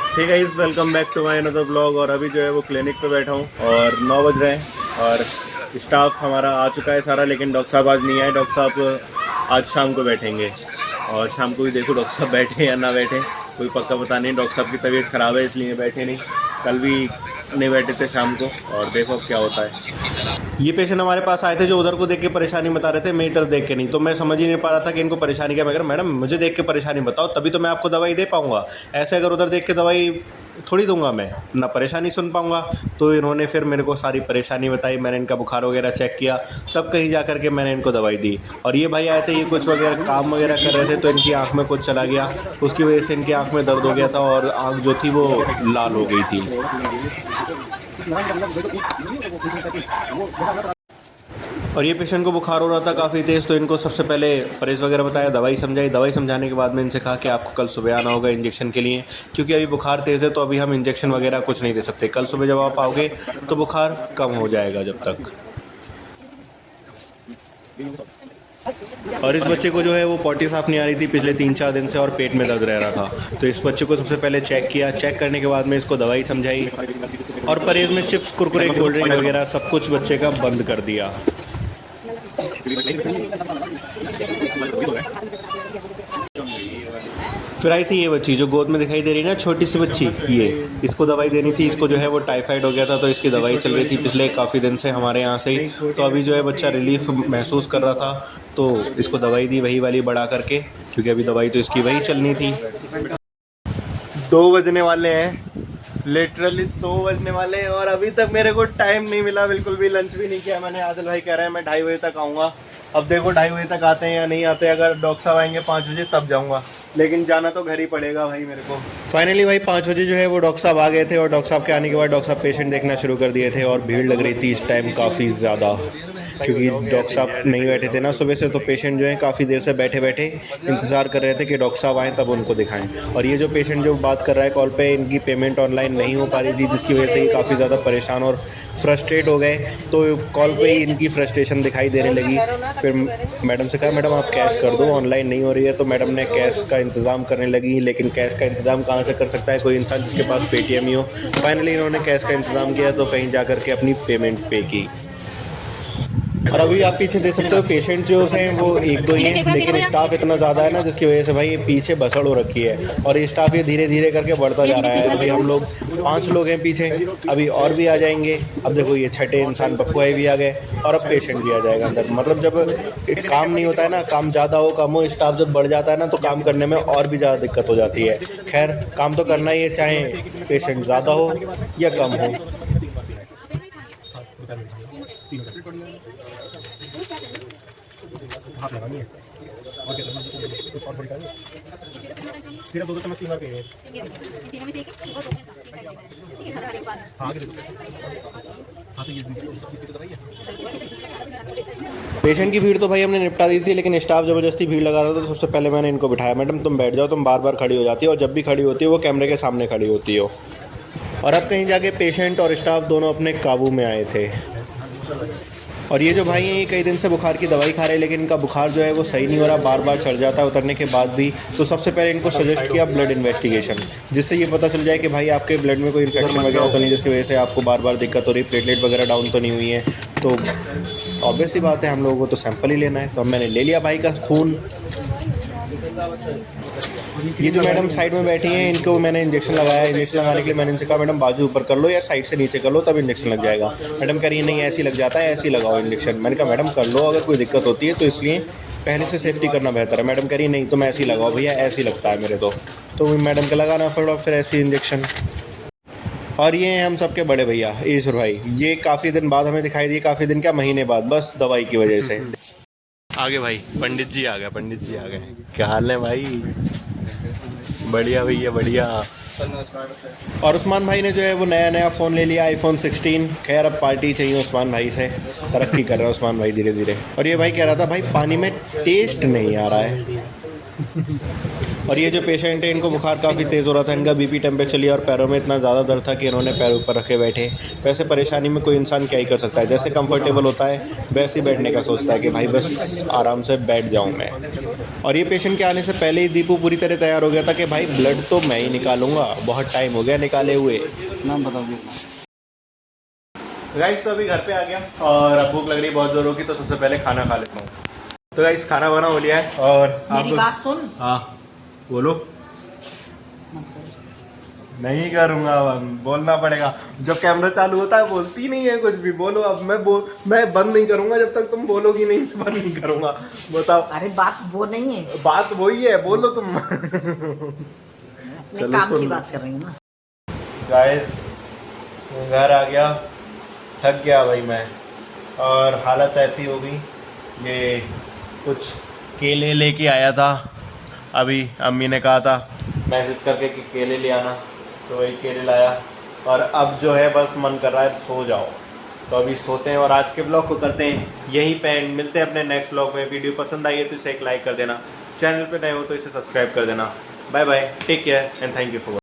ठीक है, इस welcome back to my another blog. और अभी जो है वो क्लिनिक पे बैठा हूँ और 9 बज रहे हैं और स्टाफ हमारा आ चुका है सारा, लेकिन डॉक्टर साहब आज नहीं आए। डॉक्टर साहब आज शाम को बैठेंगे और शाम को भी देखो डॉक्टर साहब बैठे या ना बैठे, कोई पक्का पता नहीं। डॉक्टर साहब की तबीयत ख़राब है इसलिए बैठे नहीं, कल भी नहीं बैठे थे शाम को, और देखो अब क्या होता है। ये पेशेंट हमारे पास आए थे जो उधर को देख के परेशानी बता रहे थे, मेरी तरफ देख के नहीं। तो मैं समझ ही नहीं पा रहा था कि इनको परेशानी क्या। मैं कह रहा मैडम मुझे देख के परेशानी बताओ, तभी तो मैं आपको दवाई दे पाऊँगा। ऐसे अगर उधर देख के दवाई थोड़ी दूंगा, मैं ना परेशानी सुन पाऊँगा। तो इन्होंने फिर मेरे को सारी परेशानी बताई, मैंने इनका बुखार वगैरह चेक किया, तब कहीं जा कर के मैंने इनको दवाई दी। और ये भाई आए थे, ये कुछ वगैरह काम वगैरह कर रहे थे, तो इनकी आँख में कुछ चला गया, उसकी वजह से इनकी आँख में दर्द हो गया था और आँख जो थी वो लाल हो गई थी। और ये पेशेंट को बुखार हो रहा था काफ़ी तेज़, तो इनको सबसे पहले परहेज़ वगैरह बताया, दवाई समझाई। दवाई समझाने के बाद में इनसे कहा कि आपको कल सुबह आना होगा इंजेक्शन के लिए, क्योंकि अभी बुखार तेज़ है तो अभी हम इंजेक्शन वगैरह कुछ नहीं दे सकते। कल सुबह जब आप आओगे तो बुखार कम हो जाएगा जब तक। और इस बच्चे को जो है वो पॉटी साफ़ नहीं आ रही थी पिछले 3-4 दिन से, और पेट में दर्द रह रहा था। तो इस बच्चे को सबसे पहले चेक किया, चेक करने के बाद में इसको दवाई समझाई, और परहेज़ में चिप्स, कुरकुरे, कोल्ड ड्रिंक वगैरह सब कुछ बच्चे का बंद कर दिया। फिर आई थी ये बच्ची जो गोद में दिखाई दे रही है ना, छोटी सी बच्ची, ये इसको दवाई देनी थी। इसको जो है वो टाइफाइड हो गया था, तो इसकी दवाई चल रही थी पिछले काफ़ी दिन से हमारे यहाँ से ही। तो अभी जो है बच्चा रिलीफ महसूस कर रहा था, तो इसको दवाई दी वही वाली बढ़ा करके, क्योंकि अभी दवाई तो इसकी वही चलनी थी। 2 बजने वाले हैं, लिटरली 2 बजने वाले हैं, और अभी तक मेरे को टाइम नहीं मिला, बिल्कुल भी लंच भी नहीं किया मैंने। आदिल भाई कह रहे हैं मैं 2:30 बजे तक आऊँगा। अब देखो 2:30 बजे तक आते हैं या नहीं आते। अगर डॉक्टर साहब आएंगे 5 बजे तब जाऊँगा, लेकिन जाना तो घर ही पड़ेगा भाई मेरे को। फाइनली भाई 5 बजे जो है वो डॉक्टर साहब आ गए थे, और डॉक्टर साहब के आने के बाद डॉक्टर साहब पेशेंट देखना शुरू कर दिए थे। और भीड़ लग रही थी इस टाइम काफ़ी ज़्यादा, क्योंकि डॉक्टर साहब नहीं बैठे थे ना सुबह से, तो पेशेंट जो है काफ़ी देर से बैठे बैठे इंतज़ार कर रहे थे कि डॉक्टर साहब आएँ तब उनको दिखाएं। और ये जो पेशेंट जो बात कर रहा है कॉल पे, इनकी पेमेंट ऑनलाइन नहीं हो पा रही थी, जिसकी वजह से ये काफ़ी ज़्यादा परेशान और फ्रस्ट्रेट हो गए। तो कॉल पे ही इनकी फ्रस्ट्रेशन दिखाई देने लगी। फिर मैडम से कहा मैडम आप कैश कर दो, ऑनलाइन नहीं हो रही है। तो मैडम ने कैश का इंतज़ाम करने लगी, लेकिन कैश का इंतज़ाम कहाँ से कर सकता है कोई इंसान जिसके पास पेटीएम ही हो। फाइनली इन्होंने कैश का इंतज़ाम किया, तो कहीं जा कर के अपनी पेमेंट पे की। और अभी आप पीछे देख सकते हो पेशेंट जो हैं वो 1-2 ही हैं, लेकिन स्टाफ इतना ज़्यादा है ना, जिसकी वजह से भाई ये पीछे भसड़ हो रखी है। और ये स्टाफ ये धीरे धीरे करके बढ़ता जा रहा है। अभी हम लोग 5 लोग हैं पीछे, अभी और भी आ जाएंगे। अब देखो ये छठे इंसान पप्पू भाई भी आ गए, और अब पेशेंट भी आ जाएगा अंदर। मतलब जब काम नहीं होता है ना, काम ज़्यादा हो कम हो, स्टाफ जब बढ़ जाता है ना, तो काम करने में और भी ज़्यादा दिक्कत हो जाती है। खैर काम तो करना ही है, चाहे पेशेंट ज़्यादा हो या कम हो। हाथ लगानी है और क्या करना है, कुछ और थोड़ी करना है। सिर्फ 2 चम्मच 3 बार पिए। हाँ आगे दे दो। हाँ तो ये दवाई है। पेशेंट की भीड़ तो भाई हमने निपटा दी थी, लेकिन स्टाफ ज़बरदस्ती भीड़ लगा रहा था। तो सबसे पहले मैंने इनको बिठाया, मैडम तुम बैठ जाओ, तुम बार बार खड़ी हो जाती हो, और जब भी खड़ी होती है वो कैमरे के सामने खड़ी होती हो। और अब कहीं जाके पेशेंट और स्टाफ दोनों अपने काबू में आए थे। और ये जो भाई हैं ये कई दिन से बुखार की दवाई खा रहे हैं, लेकिन इनका बुखार जो है वो सही नहीं हो रहा, बार बार चढ़ जाता है उतरने के बाद भी। तो सबसे पहले इनको सजेस्ट किया ब्लड इन्वेस्टिगेशन, जिससे ये पता चल जाए कि भाई आपके ब्लड में कोई इन्फेक्शन वगैरह तो नहीं, जिसकी वजह से आपको बार बार दिक्कत हो रही, प्लेटलेट वगैरह डाउन तो नहीं हुई है। तो ऑब्वियस सी बात है हम लोगों को तो सैंपल ही लेना है। तो मैंने ले लिया भाई का खून। ये जो मैडम साइड में बैठी हैं इनको मैंने इंजेक्शन लगाया। इंजेक्शन लगाने के लिए मैंने इनसे कहा मैडम बाजू ऊपर कर लो या साइड से नीचे कर लो तब इंजेक्शन लग जाएगा। मैडम कह रही है नहीं ऐसे ही लग जाता है, ऐसे ही लगाओ इंजेक्शन। मैंने कहा मैडम कर लो, अगर कोई दिक्कत होती है तो इसलिए पहले से सेफ्टी करना बेहतर है। मैडम कह रही नहीं तुम ऐसे ही लगाओ भैया, ऐसे ही लगता है मेरे तो मैडम का लगाना पड़ा फिर ऐसे इंजेक्शन। और ये हैं हम सबके बड़े भैया ईश्वर भाई, ये काफ़ी दिन बाद हमें दिखाई दिए, काफ़ी दिन क्या महीने बाद, बस दवाई की वजह से। आगे भाई पंडित जी आ गए, पंडित जी आ गए। क्या हाल है भाई? बढ़िया भैया बढ़िया। और उस्मान भाई ने जो है वो नया फ़ोन ले लिया, iPhone 16। खैर अब पार्टी चाहिए उस्मान भाई से, तरक्की कर रहा है उस्मान भाई धीरे धीरे। और ये भाई कह रहा था भाई पानी में टेस्ट नहीं आ रहा है। और ये जो पेशेंट है इनको बुखार काफ़ी तेज़ हो रहा था, इनका बीपी टेम्परेचर लिया और पैरों में इतना ज़्यादा दर्द था कि इन्होंने पैर ऊपर रखे बैठे। वैसे परेशानी में कोई इंसान क्या ही कर सकता है, जैसे कंफर्टेबल होता है वैसे ही बैठने का सोचता है कि भाई बस आराम से बैठ जाऊँ मैं। और ये पेशेंट के आने से पहले ही दीपू पूरी तरह तैयार हो गया था कि भाई ब्लड तो मैं ही निकालूंगा, बहुत टाइम हो गया निकाले हुए। नाम बताओ। गाइस तो अभी घर पे आ गया और अब भूख लग रही बहुत ज़ोरों की, तो सबसे पहले खाना खा लेता हूँ। तो गाइस खाना बना हो लिया है और मेरी बात सुन। हाँ बोलो। नहीं करूँगा, बोलना पड़ेगा। जब कैमरा चालू होता है बोलती नहीं है कुछ भी। बोलो अब। मैं बंद नहीं करूँगा जब तक तुम बोलोगी नहीं, बंद नहीं करूँगा। बताओ। अरे बात वो नहीं है, बात वही है, बोलो तुम। मैं काम की बात कर रही हूँ ना। गाइस घर आ गया, थक गया भाई मैं, और हालत ऐसी हो गई। ये कुछ केले लेके आया था, अभी अम्मी ने कहा था मैसेज करके कि केले ले आना, तो वही केले लाया। और अब जो है बस मन कर रहा है सो जाओ, तो अभी सोते हैं और आज के ब्लॉग को करते हैं यहीं पे एंड। मिलते हैं अपने नेक्स्ट ब्लॉग में। वीडियो पसंद आई है तो इसे एक लाइक कर देना, चैनल पे नए हो तो इसे सब्सक्राइब कर देना। Bye bye, take care and thank you for